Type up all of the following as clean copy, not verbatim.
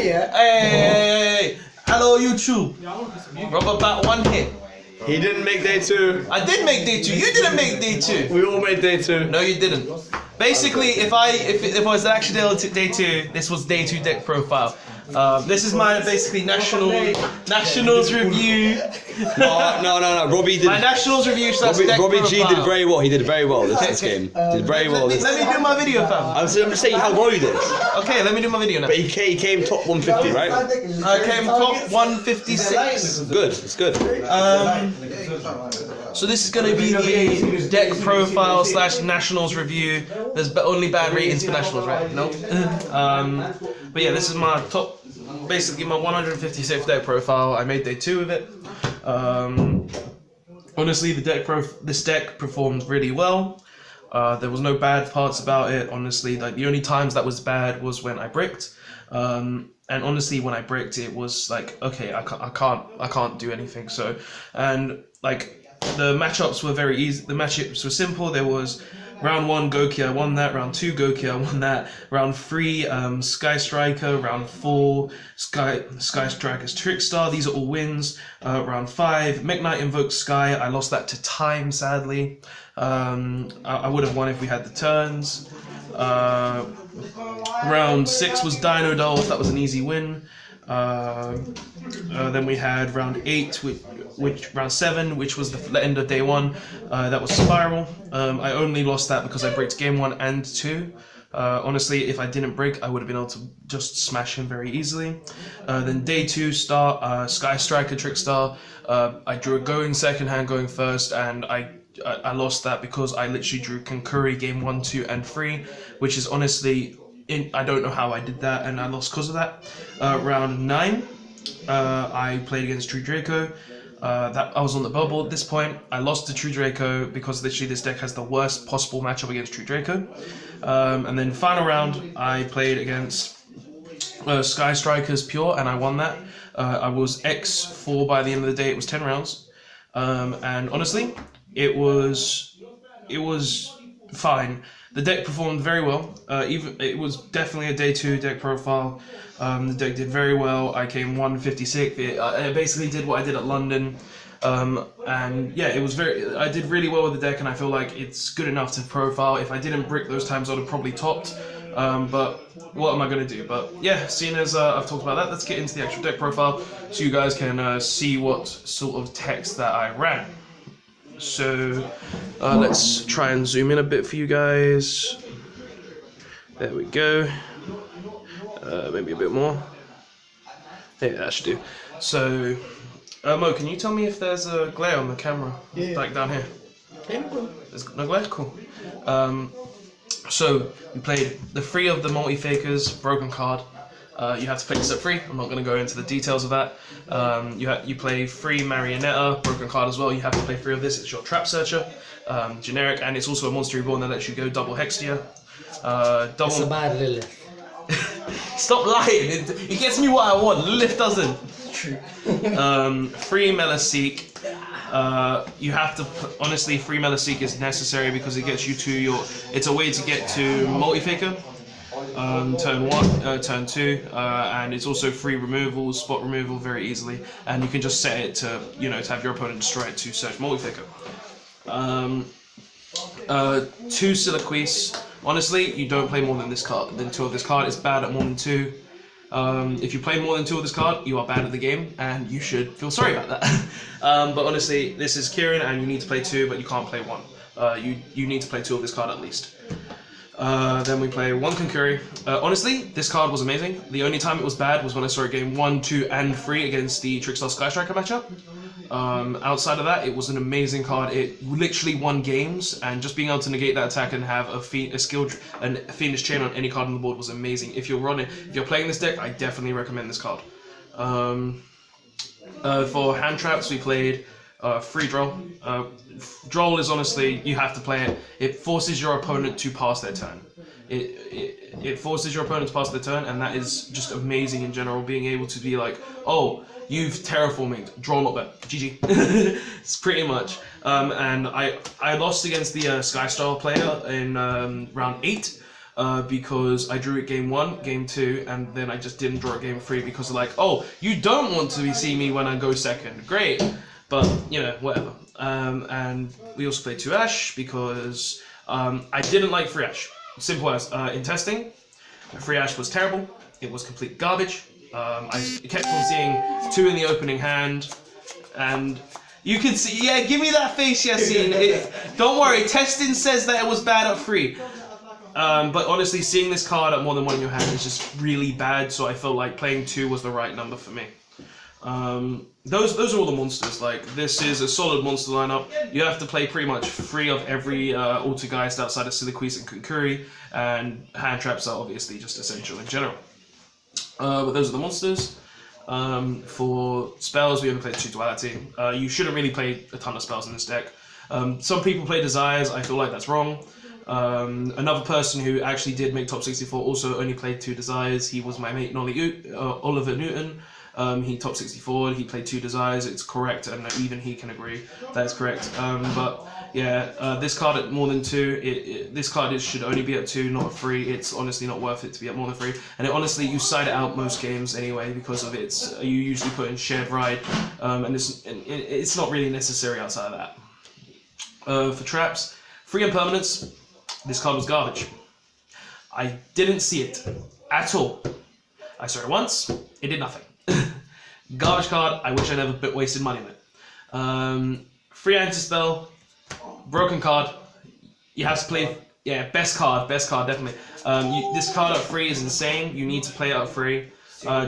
yeah. Hey! Hello, YouTube. Rubber bat one hit. He didn't make day 2. I did make day 2. You didn't make day 2. We all made day 2. No, you didn't. Basically, if it was actually day 2, this was day 2 deck profile. This is my basically nationals review. No. Robbie did. My nationals review. Robbie G did very well. He did very well this game. Did very well. Let me do my video, fam. I'm just saying how well you did. Okay, let me do my video now. But he came top 150, right? I came top 156. Good. It's good. So this is going to be the deck profile / nationals review. There's only bad ratings for nationals, right? No. But yeah, this is my top, basically my 156th deck profile. I made day 2 of it. Honestly, this deck performed really well. There was no bad parts about it. Honestly, like the only times that was bad was when I bricked. And honestly, when I bricked, it was like, okay, I can't do anything. So, and like the matchups were very easy. The matchups were simple. There was round 1 Goki, I won that. Round 2 Goki, I won that. Round 3 Sky Striker. Round 4 Sky Striker's Trickstar. These are all wins. Round 5 Mech Knight invokes Sky. I lost that to time, sadly. I would have won if we had the turns. Round 6 was Dino Dolph. That was an easy win. Then we had round 8, which round 7, which was the end of day 1. That was Spiral. I only lost that because I bricked game 1 and 2. Honestly, if I didn't break, I would have been able to just smash him very easily. Then day 2 start, Sky Striker Trickstar. I drew a going second hand, going first, and I lost that because I literally drew Kankuri game 1, 2, and 3, which is honestly, I don't know how I did that, and I lost because of that. Round 9, I played against True Draco. That I was on the bubble at this point. I lost to True Draco because literally this deck has the worst possible matchup against True Draco. And then final round, I played against Sky Strikers Pure, and I won that. I was X4 by the end of the day. It was 10 rounds, and honestly, it was fine. The deck performed very well. It was definitely a day 2 deck profile. The deck did very well. I came 156. I basically did what I did at London, and yeah, I did really well with the deck, and I feel like it's good enough to profile. If I didn't brick those times, I would have probably topped. But what am I going to do? But yeah, seeing as I've talked about that, let's get into the actual deck profile so you guys can see what sort of text that I ran. So let's try and zoom in a bit for you guys. There we go. Maybe a bit more. Yeah, that should do. So, Mo, can you tell me if there's a glare on the camera? Yeah. Like down here? Yeah, no. There's no glare? Cool. So, we played the 3 of the multi-fakers, broken card. You have to play this at 3. I'm not going to go into the details of that. You play 3 Marionetta, broken card as well. You have to play 3 of this. It's your Trap Searcher, generic, and it's also a Monster Reborn that lets you go double Hextia. It's a bad Lilith. Stop lying. It gets me what I want. Lilith doesn't. True. 3 Meliseek. You have to honestly, 3 Meliseek is necessary because it gets you to it's a way to get to multi-faker. Turn 1, turn 2, and it's also free removal, spot removal very easily, and you can just set it to, to have your opponent destroy it to search multi-faker. 2 Siliquise. Honestly, you don't play more than 2 of this card. It's bad at more than 2. If you play more than 2 of this card, you are bad at the game, and you should feel sorry about that. But honestly, this is Kieran, and you need to play 2, but you can't play 1. You need to play 2 of this card at least. Then we play 1 Kankuri. Honestly, this card was amazing. The only time it was bad was when I saw it game 1, 2, and 3 against the Trickstar Sky Striker matchup. Outside of that, it was an amazing card. It literally won games, and just being able to negate that attack and have a Fiendish Chain on any card on the board was amazing. If you're playing this deck, I definitely recommend this card. For hand traps, we played free Droll. Droll is honestly, you have to play it. It forces your opponent to pass their turn. It forces your opponent to pass their turn, and that is just amazing in general. Being able to be like, oh, you've terraforming, Droll not bad, GG. It's pretty much. And I lost against the Skystar player in round 8. because I drew it game 1, game 2, and then I just didn't draw it game 3 because like, oh, you don't want to see me when I go second. Great, but you know, whatever. And we also played 2 Ash because I didn't like 3 Ash. Simple as in testing, 3 Ash was terrible. It was complete garbage. I kept on seeing 2 in the opening hand, and you can see, yeah, give me that face, Yassine. Don't worry, testing says that it was bad at 3. But honestly, seeing this card at more than 1 in your hand is just really bad, so I felt like playing 2 was the right number for me. Those are all the monsters. Like, this is a solid monster lineup. You have to play pretty much 3 of every Altergeist outside of Siliquise and Kunkuri, and hand traps are obviously just essential in general. But those are the monsters. For spells, we only play 2 Duality. You shouldn't really play a ton of spells in this deck. Some people play Desires. I feel like that's wrong. Another person who actually did make top 64 also only played 2 Desires. He was my mate Oliver Newton. He top 64, he played 2 Desires. It's correct, and even he can agree that is correct. But yeah, this card at more than 2, this card should only be at 2, not at 3. It's honestly not worth it to be at more than 3. And honestly, you side it out most games anyway because of its. You usually put in shared ride, and it's not really necessary outside of that. For traps, 3 impermanents. This card was garbage. I didn't see it at all. I saw it once. It did nothing. Garbage card. I wish I never wasted money on it. 3 anti-spell. Broken card. You have to play. Yeah, best card definitely. This card at 3 is insane. You need to play it at 3.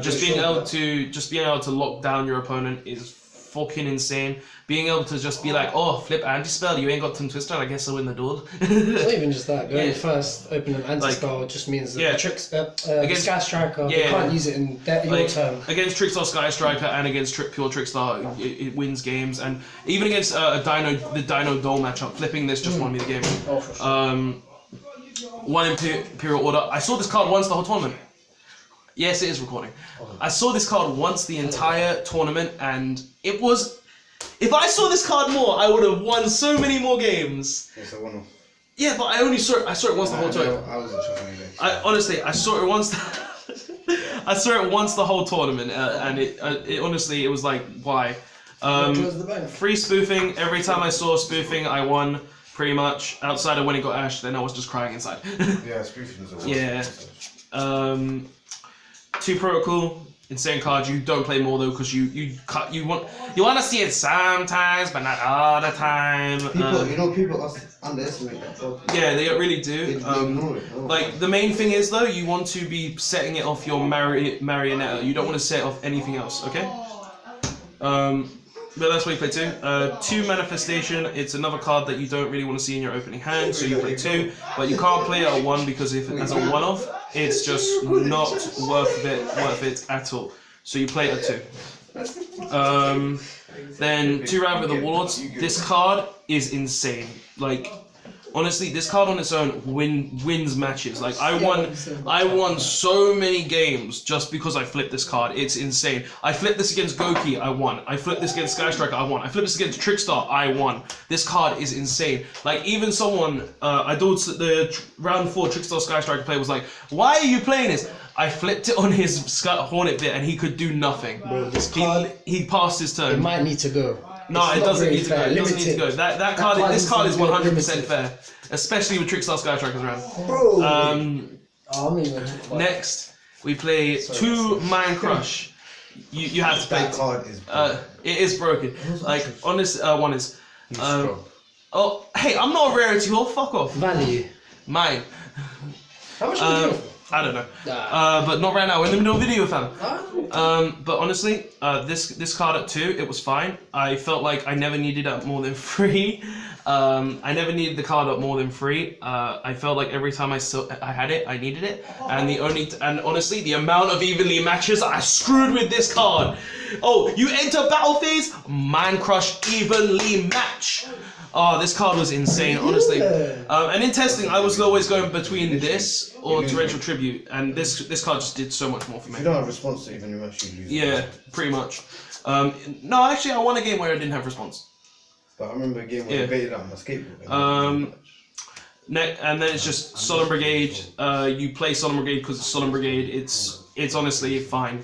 Just being able to lock down your opponent is fucking insane. Being able to just be like, oh, flip anti-spell, you ain't got Tongue Twister, I guess I'll win the duel. It's not even just that. Going first, opening anti-spell just means that the tricks, against Sky Striker, you can't use it in your turn. Against Trickstar Sky Striker and against Pure Trickstar, it wins games. And even against the Dino Dole matchup, flipping this just won me the game. Oh, for sure. 1 Imperial Order. I saw this card once the whole tournament. Yes, it is recording. I saw this card once the entire tournament, and it was... If I saw this card more, I would have won so many more games. It's a one-off. Yeah, but I only saw it. I saw it once the whole tournament. I wasn't sure anyway. Honestly, I saw it once. I saw it once the whole tournament, and it honestly, it was like, why? Free spoofing. Every time I saw spoofing, I won pretty much. Outside of when it got Ash, then I was just crying inside. Yeah, spoofing is a yeah. 2 Protocol. Insane card. You don't play more though because you want to see it sometimes, but not all the time. People underestimate that. Yeah, they really do. Like the main thing is though, you want to be setting it off your Marionetta. You don't want to set off anything else. Okay. But that's why you play 2. 2 Manifestation. It's another card that you don't really want to see in your opening hand, so you play 2. But you can't play it at 1 because if it has a one-off, it's just not worth it at all. So you play it at 2. Then 2 Ride with the Warlords. This card is insane. Like, honestly, this card on its own wins matches. Like I won so many games just because I flipped this card. It's insane. I flipped this against Goki, I won. I flipped this against Sky Striker, I won. I flipped this against Trickstar, I won. This card is insane. Like even someone, I thought the round 4 Trickstar Sky Striker player was like, "Why are you playing this?" I flipped it on his Hornet bit and he could do nothing. Bro, this card, he passed his turn. It might need to go. No, it doesn't need to go. It doesn't need to go. This card is 100% fair, especially with Trickstar Sky Strikers around. Bro. Next, we play 2 Mind Crush. You have to play. That card is broken. It is broken. Like honest, one is. Oh, hey, I'm not a rarity whore. Fuck off. Value. Mine. How much are you? I don't know. But not right now. We're in the middle of a video, fam. But honestly, this card at 2, it was fine. I felt like I never needed it at more than 3. I never needed the card at more than 3. I felt like every time I had it, I needed it. And honestly, the amount of evenly matches I screwed with this card. Oh, you enter battle phase, Mind Crush evenly match. Oh, this card was insane, honestly. And in testing, I was always going between this or Torrential Tribute, and this card just did so much more for me. If you don't have response to even your match, you lose. Yeah, pretty much. No, actually, I won a game where I didn't have response. But I remember a game where I baited out my skateboard. And then it's just Solemn Brigade. You play Solemn Brigade because it's Solemn Brigade. It's honestly fine.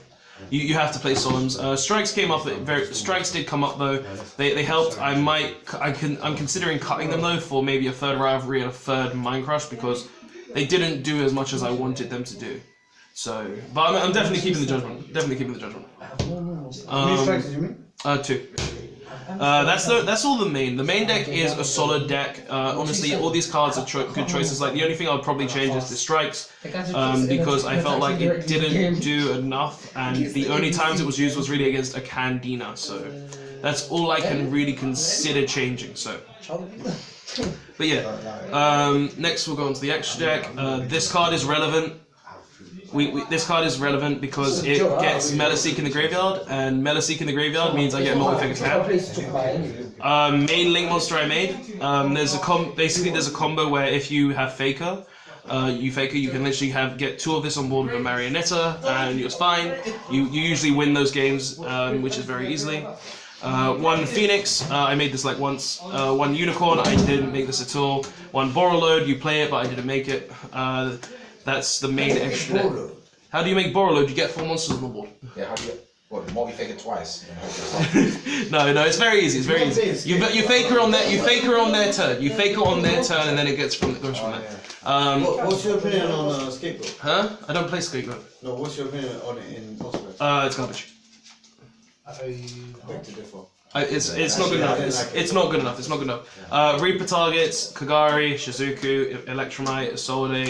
You have to play Solemns. Strikes came up. Strikes did come up though. They helped. I'm considering cutting them though for maybe a third rivalry and a third Mind Crush because they didn't do as much as I wanted them to do. So, but I'm definitely keeping the judgment. Definitely keeping the judgment. How many strikes did you make? 2. That's all the main. The main deck is a solid deck. Honestly, all these cards are good choices. Like the only thing I would probably change is the strikes, because I felt like it didn't do enough, and the only times it was used was really against a Candina. So that's all I can really consider changing. So, but yeah. Next we'll go on to the extra deck. This card is relevant. This card is relevant because it gets Meliseek in the graveyard, and Meliseek in the graveyard means I get multi-figure hand. Main link monster I made. There's a combo where if you have Faker, you can literally get 2 of this on board with a Marionetta, and it's fine. You usually win those games, which is very easily. 1 Phoenix, I made this like once. 1 Unicorn, I didn't make this at all. 1 Borreload, you play it, but I didn't make it. That's the main extra deck. How do you make Borreload? You get 4 monsters on the board. Yeah, how do you multi-fake it twice? No, it's very easy. It's very easy. You fake her on their turn. You fake her on their turn, and then it goes from there. What's your opinion on Scapegoat? Huh? I don't play Scapegoat. No, what's your opinion on it in Altergeist? It's garbage. Beg to differ. It's not good enough. It's not good enough. It's not good enough. Reaper targets Kagari, Shizuku, Electromite, Solde,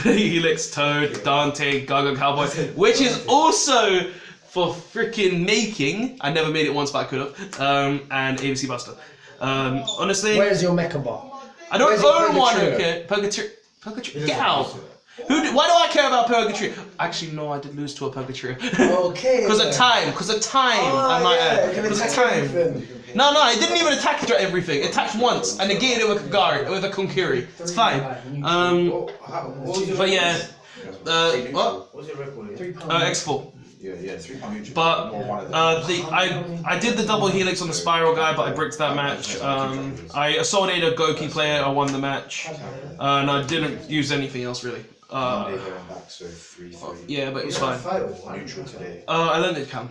Helix, Toad, Dante, Gaga Cowboy, which is also for freaking making. I never made it once, but I could have. And ABC Buster. Honestly, where's your mecha bar? I don't own one. Okay, Purgatory. Get out. Why do I care about Purgatory? Actually, no, I did lose to a Purgatory. Okay. Because of time. I might add. Because of time. No, it didn't even attack everything. It attacked once and negated it with a Kagari, with a Konkuri. It's fine. But yeah. What? What's your record? X4. Yeah, 3 pound. But I did the double helix on the Spiral guy, but I bricked that match. I assaulted a Goki player. I won the match, and I didn't use anything else really. Yeah, but it was fine. Neutral today. I learned it can,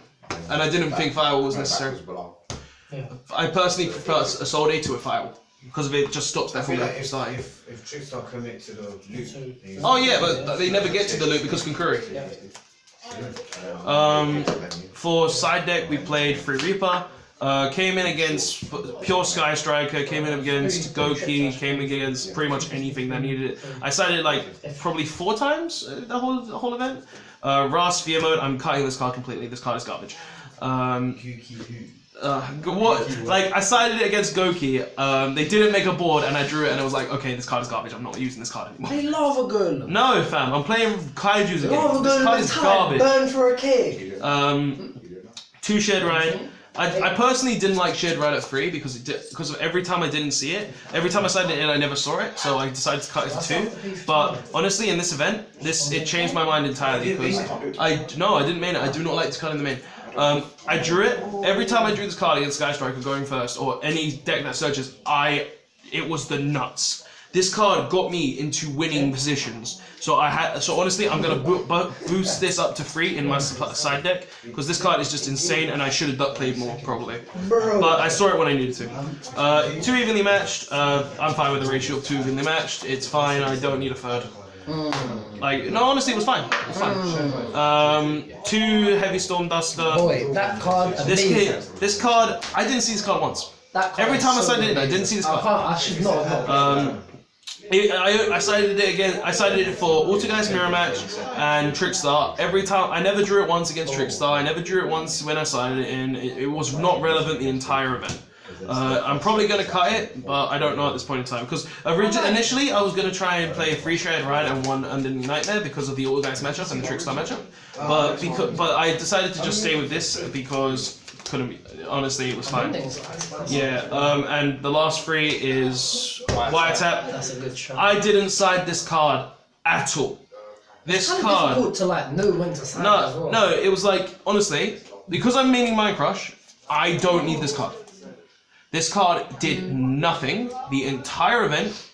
and I didn't think Firewall was necessary. I personally prefer Assault to a Firewall because of it just stops their full starting. If tricks don't commit to the loop. Oh yeah, but they never get to the loop because Konkuri. For side deck, we played Free Reaper. Came in against Pure Sky Striker, came in against Goki, came in against pretty much anything that needed it. I sided like probably 4 times the whole event. Ras Fear Mode, I'm cutting this card completely. This card is garbage. What? Like I sided it against Goki. They didn't make a board, and I drew it, and I was like, okay, this card is garbage. I'm not using this card anymore. Hey, Lava Gun. No, fam, I'm playing Kaiju's again. Lava This Gun card is garbage. Burn for a kick. 2 Shared Ride. I personally didn't like Shared Ride at 3 because of every time I didn't see it, every time I sided it in, I never saw it, so I decided to cut it to 2. But honestly, in this event, it changed my mind entirely because I didn't mean it. I do not like to cut in the main. I drew it. Every time I drew this card against Sky Striker going first, or any deck that searches, it was the nuts. This card got me into winning positions. So honestly, I'm gonna boost this up to 3 in my side deck because this card is just insane, and I should have played more probably. But I saw it when I needed to. 2 evenly matched. I'm fine with the ratio of 2 evenly matched. It's fine. I don't need a third. Honestly, it was fine. It was fine. 2 Heavy Storm Duster. Boy, that card. This card, I didn't see this card once. Every time I sided it, I didn't see this card. I should not. I sided it again. I sided it for Altergeist Mirror Match and Trickstar. Every time, I never drew it once against Trickstar. I never drew it once when I sided it in. It was not relevant the entire event. I'm probably going to cut it, but I don't know at this point in time. Because initially, I was going to try and play a 3 Shared Ride and 1 Undead Nightmare because of the Altergeist matchup and the Trickstar matchup. But I decided to just stay with this because honestly, it was fine. Yeah, and the last 3 is Wiretap. That's a good shot. I didn't side this card at all. This it's card. Difficult to know when to side as well. No, it was like honestly because I'm maining Mind Crush, I don't need this card. This card did nothing the entire event.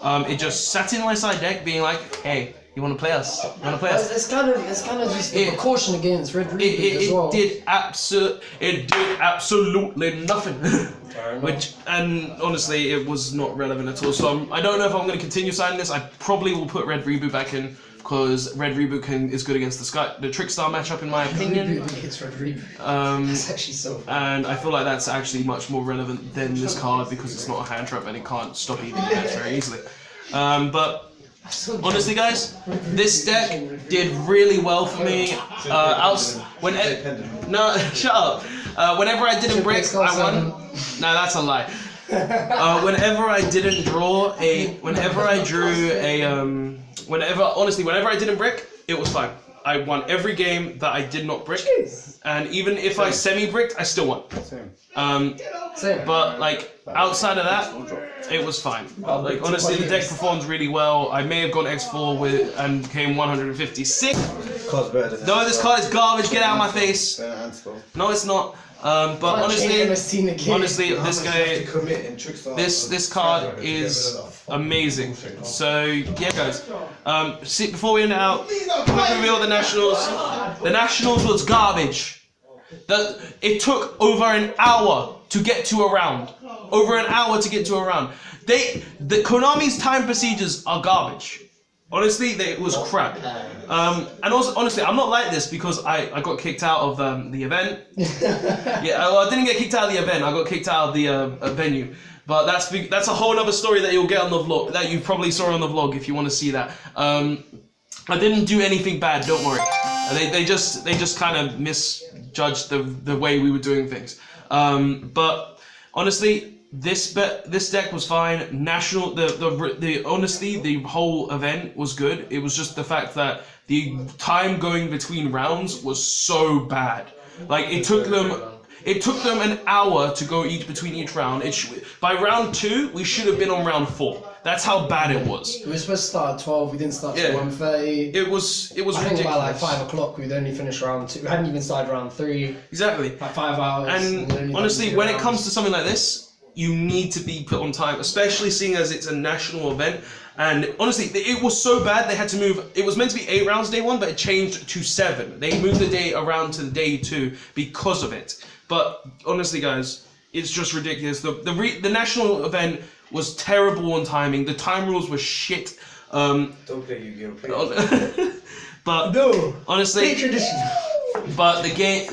It just sat in my side deck, being like, "Hey, you want to play us? You want to play us?" It's kind of just a precaution against Red Reboot as well. It did absolutely nothing. And honestly, it was not relevant at all. So I don't know if I'm going to continue signing this. I probably will put Red Reboot back in because Red Reboot is good against the Trickstar matchup, in my opinion. It's Red Reboot. That's actually so fun. And I feel like that's actually much more relevant than this card because it's not a hand trap and it can't stop even units very easily. But honestly, guys, this deck did really well for me. No, shut up. Whenever I didn't brick, I won. No, that's a lie. Whenever I didn't draw whenever I didn't brick, it was fine. I won every game that I did not brick, and even if I semi-bricked, I still won. Same. But like outside of that, it was fine. Like honestly, the deck performed really well. I may have gone X4 and came 156. Card's better than No, this card is garbage. Get out of my face. No, it's not. But honestly, this card is amazing. So yeah, guys. Before we end it out, quick reveal the Nationals. The Nationals was garbage. It took over an hour to get to a round. Over an hour to get to a round. The Konami's time procedures are garbage. Honestly, it was crap. And also, honestly, I'm not like this because I got kicked out of the event. Yeah, I didn't get kicked out of the event. I got kicked out of the venue. But that's a whole other story that you'll get on the vlog. That you probably saw on the vlog if you want to see that. I didn't do anything bad. Don't worry. They just kind of misjudged the way we were doing things. But honestly, this deck was fine. Honestly, the whole event was good. It was just the fact that the time going between rounds was so bad. Like it took them an hour to go between each round. By round 2, we should have been on round 4. That's how bad it was. We were supposed to start at 12. We didn't start till 1:30. It was I think ridiculous. by like 5 o'clock we'd only finished round 2. We hadn't even started round 3. Exactly. Like 5 hours. And honestly, when it comes to something like this, you need to be put on time, especially seeing as it's a national event. And honestly, it was so bad they had to move. It was meant to be 8 rounds day 1, but it changed to 7. They moved the day around to day 2 because of it. But honestly, guys, it's just ridiculous. The national event was terrible on timing. The time rules were shit. Don't play Yugioh, please. But no, honestly, tradition. But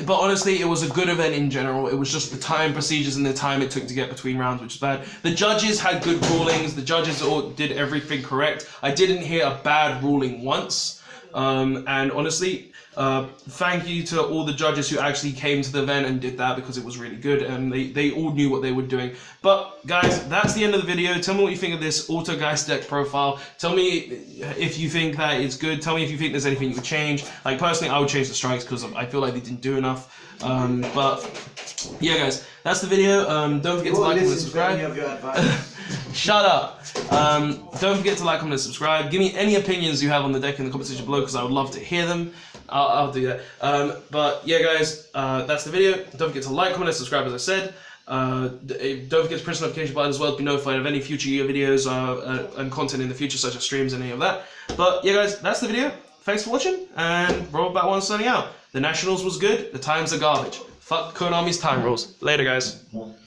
honestly, it was a good event in general. It was just the time procedures and the time it took to get between rounds, which is bad. The judges had good rulings. The judges all did everything correct. I didn't hear a bad ruling once. And honestly, thank you to all the judges who actually came to the event and did that because it was really good and they all knew what they were doing. But guys, that's the end of the video. Tell me what you think of this Altergeist deck profile. Tell me if you think that it's good. Tell me if you think there's anything you would change. Like personally, I would change the strikes because I feel like they didn't do enough. But yeah, guys, that's the video. Don't forget to like, comment, and subscribe. Shut up. Don't forget to like, comment, and subscribe. Give me any opinions you have on the deck in the comment section below because I would love to hear them. I'll do that. But yeah, guys, that's the video. Don't forget to like, comment, and subscribe, as I said. Don't forget to press the notification button as well to be notified of any future videos and content in the future, such as streams and any of that. But yeah, guys, that's the video. Thanks for watching, and Robot1 signing out. The Nationals was good. The times are garbage. Fuck Konami's time rules. Later, guys.